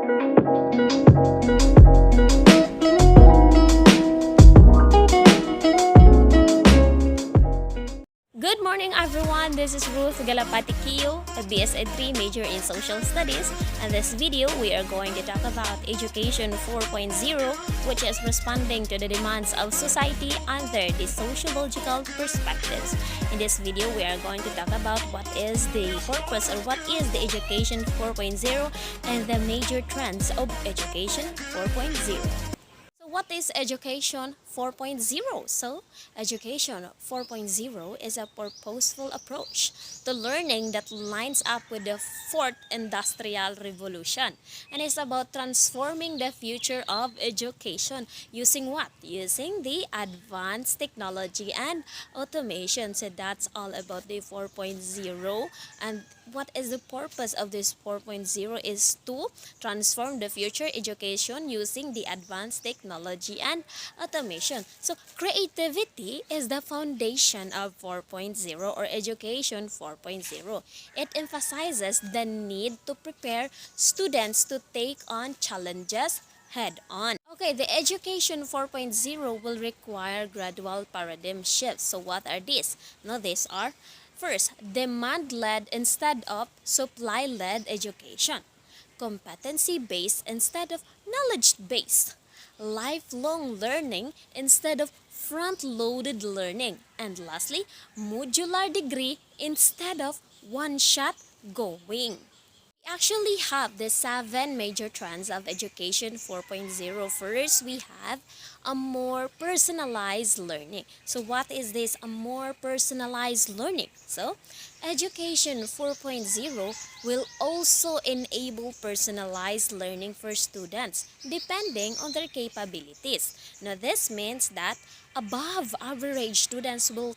Good morning everyone, this is Ruth Galapati-Kio, a BSed 3 major in Social Studies. In this video, we are going to talk about Education 4.0, which is responding to the demands of society under the sociological perspectives. In this video, we are going to talk about what is the purpose or what is the Education 4.0 and the major trends of Education 4.0. What is Education 4.0? So, Education 4.0 is a purposeful approach to learning that lines up with the fourth industrial revolution and is about transforming the future of education using what? Using the advanced technology and automation. So that's all about the 4.0. And what is the purpose of this 4.0 is to transform the future education using the advanced technology and automation. So creativity is the foundation of 4.0 or education 4.0. It emphasizes the need to prepare students to take on challenges head on. Okay, the Education 4.0 will require gradual paradigm shifts. So what are these? Now these are: first, demand-led instead of supply-led education. Competency-based instead of knowledge-based. Lifelong learning instead of front-loaded learning. And lastly, modular degree instead of one-shot going. We actually have the 7 major trends of Education 4.0. First, we have a more personalized learning. So what is this? A more personalized learning. So, Education 4.0 will also enable personalized learning for students depending on their capabilities. Now, this means that above average students will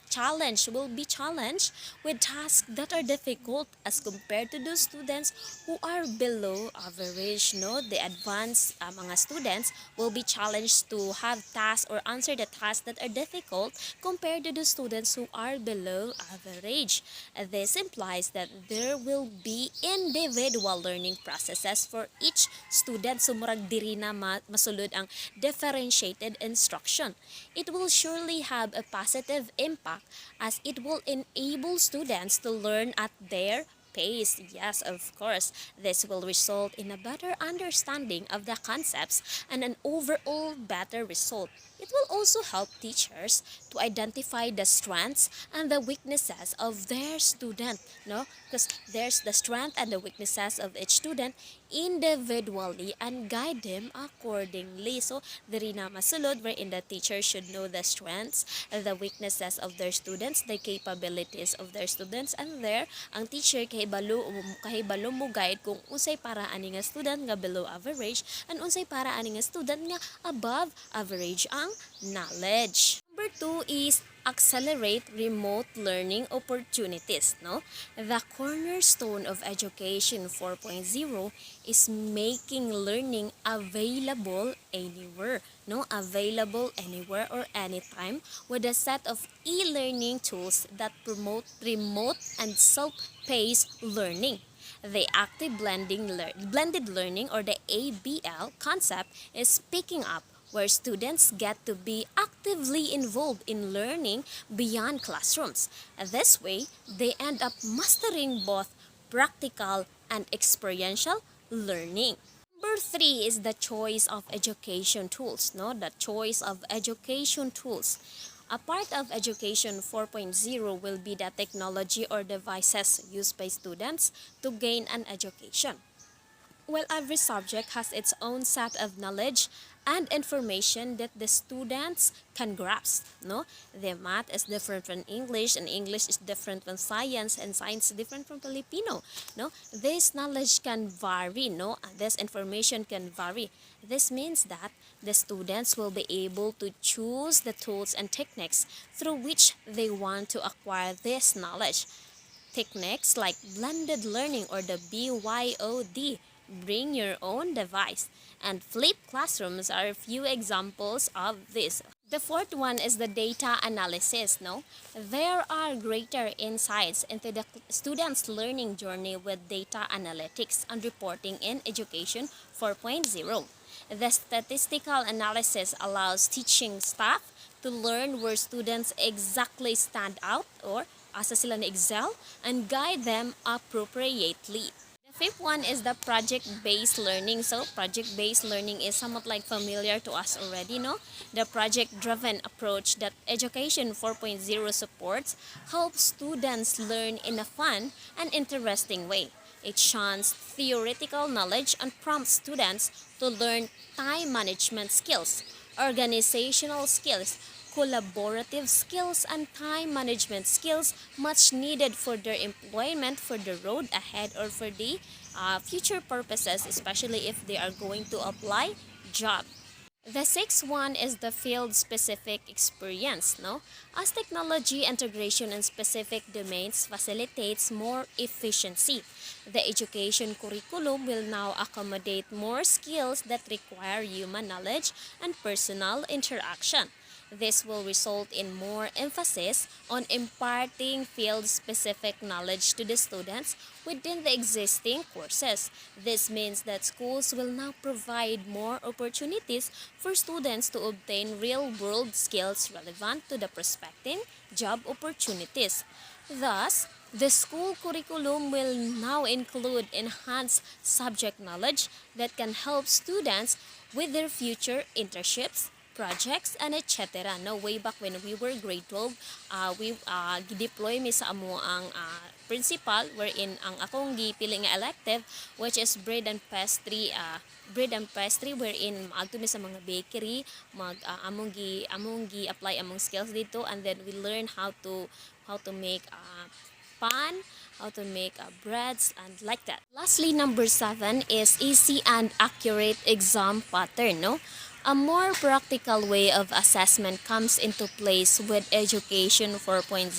be challenged with tasks that are difficult as compared to those students who are below average. No, the advanced mga students will be challenged to have tasks or answer the tasks that are difficult compared to the students who are below average. This implies that there will be individual learning processes for each student. So murag diri na masulod ang differentiated instruction. It will surely have a positive impact as it will enable students to learn at their pace. Yes, of course, this will result in a better understanding of the concepts and an overall better result. It will also help teachers to identify the strengths and the weaknesses of their student, no? Because there's the strength and the weaknesses of each student individually and guide them accordingly. So, diri na masulod wherein the teacher should know the strengths and the weaknesses of their students, the capabilities of their students, and there, ang teacher kahibalo mo guide kung unsay para ani nga student nga below average and unsay para ani nga student nga above average ang knowledge. Number 2 is accelerate remote learning opportunities. No? The cornerstone of Education 4.0 is making learning available anywhere. No? Available anywhere or anytime with a set of e-learning tools that promote remote and self-paced learning. The active blended learning or the ABL concept is picking up where students get to be actively involved in learning beyond classrooms. This way, they end up mastering both practical and experiential learning. Number 3 is the choice of education tools. No, the choice of education tools. A part of Education 4.0 will be the technology or devices used by students to gain an education. Well, every subject has its own set of knowledge and information that the students can grasp. No, the math is different from English, and English is different from science, and science is different from Filipino. No, this knowledge can vary. No, this information can vary. This means that the students will be able to choose the tools and techniques through which they want to acquire this knowledge. Techniques like blended learning or the BYOD, bring your own device, and flipped classrooms are a few examples of this. The fourth one is the data analysis, no? There are greater insights into the student's learning journey with data analytics and reporting in Education 4.0. The statistical analysis allows teaching staff to learn where students exactly stand out or asa sila na-excel and guide them appropriately. The fifth one is the project-based learning. So project-based learning is somewhat like familiar to us already, no? The project-driven approach that Education 4.0 supports helps students learn in a fun and interesting way. It shines theoretical knowledge and prompts students to learn time management skills, organizational skills, collaborative skills, and time management skills much needed for their employment, for the road ahead, or for the future purposes, especially if they are going to apply job. The sixth one is the field-specific experience, no? As technology integration in specific domains facilitates more efficiency, the education curriculum will now accommodate more skills that require human knowledge and personal interaction. This will result in more emphasis on imparting field-specific knowledge to the students within the existing courses. This means that schools will now provide more opportunities for students to obtain real-world skills relevant to the prospective job opportunities. Thus, the school curriculum will now include enhanced subject knowledge that can help students with their future internships, projects, and etc. No, way back when we were grade 12, we deploy mi sa amo ang principal wherein ang akong gipili nga elective which is bread and pastry wherein maadto mi sa mga bakery among gi apply among skills dito, and then we learn how to make pan, how to make breads, and like that. Lastly, number 7 is easy and accurate exam pattern, no? A more practical way of assessment comes into place with Education 4.0.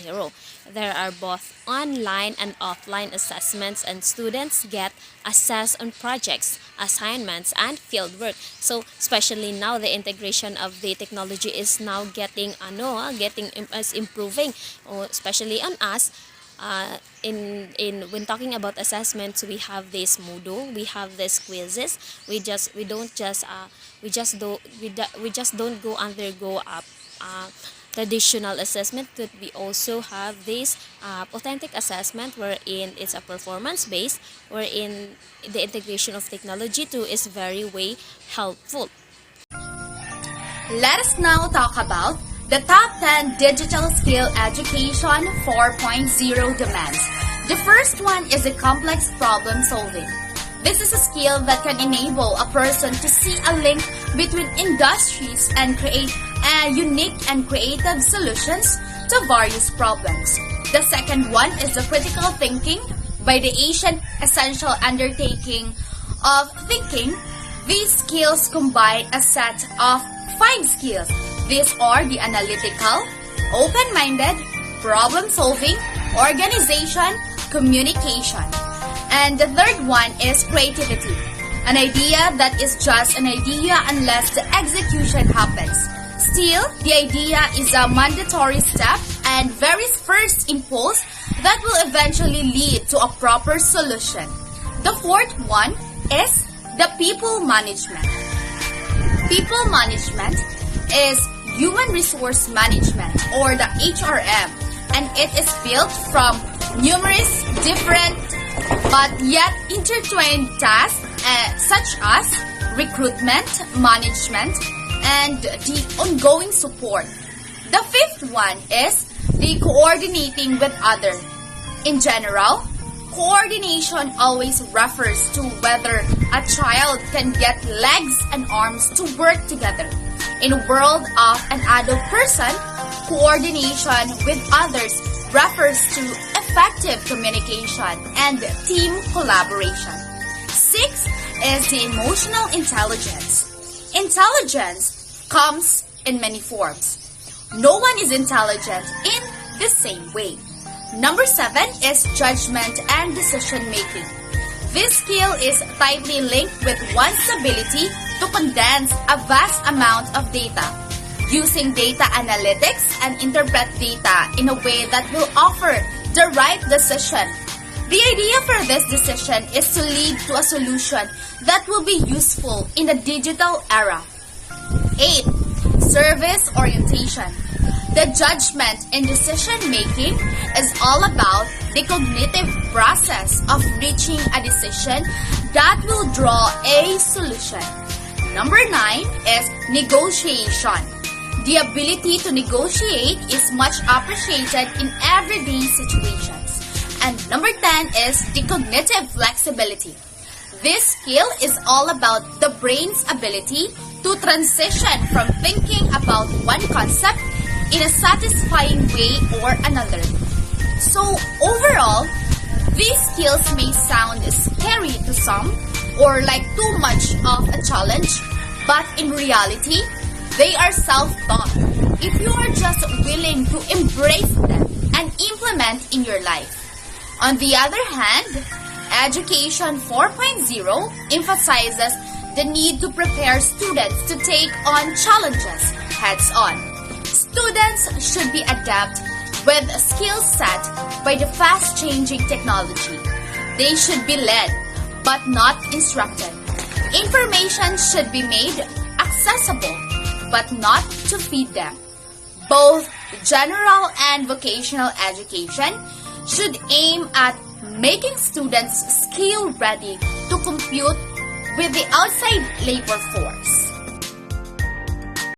There are both online and offline assessments, and students get assessed on projects, assignments, and fieldwork. So, especially now, the integration of the technology is now getting improving, especially on us. When talking about assessments, we have this Moodle, we have this quizzes. We just don't go undergo traditional assessment, but we also have this authentic assessment wherein it's a performance based, wherein the integration of technology too is very helpful. Let us now talk about the top 10 digital skill education 4.0 demands. The first one is a complex problem solving. This is a skill that can enable a person to see a link between industries and create unique and creative solutions to various problems. The second one is the critical thinking. By the Asian essential undertaking of thinking, these skills combine a set of 5 skills. These are the analytical, open-minded, problem-solving, organization, communication. And the third one is creativity. An idea that is just an idea unless the execution happens. Still, the idea is a mandatory step and very first impulse that will eventually lead to a proper solution. The fourth one is the people management. People management is human resource management, or the HRM, and it is built from numerous different but yet intertwined tasks such as recruitment, management, and the ongoing support. The fifth one is the coordinating with others. In general, coordination always refers to whether a child can get legs and arms to work together. In a world of an adult person, coordination with others refers to effective communication and team collaboration. 6 is the emotional intelligence. Intelligence comes in many forms. No one is intelligent in the same way. Number 7 is judgment and decision making. This skill is tightly linked with one's ability to condense a vast amount of data. using data analytics and interpret data in a way that will offer the right decision. The idea for this decision is to lead to a solution that will be useful in the digital era. 8. Service orientation. The judgment in decision making is all about the cognitive process of reaching a decision that will draw a solution. Number 9 is negotiation. The ability to negotiate is much appreciated in everyday situations. And number 10 is the cognitive flexibility. This skill is all about the brain's ability to transition from thinking about one concept in a satisfying way or another. So overall, these skills may sound scary to some or like too much of a challenge, but in reality, they are self-taught if you are just willing to embrace them and implement in your life. On the other hand, Education 4.0 emphasizes the need to prepare students to take on challenges heads-on. Students should be adept with skills set by the fast-changing technology. They should be led, but not instructed. Information should be made accessible, but not to feed them. Both general and vocational education should aim at making students skill-ready to compete with the outside labor force.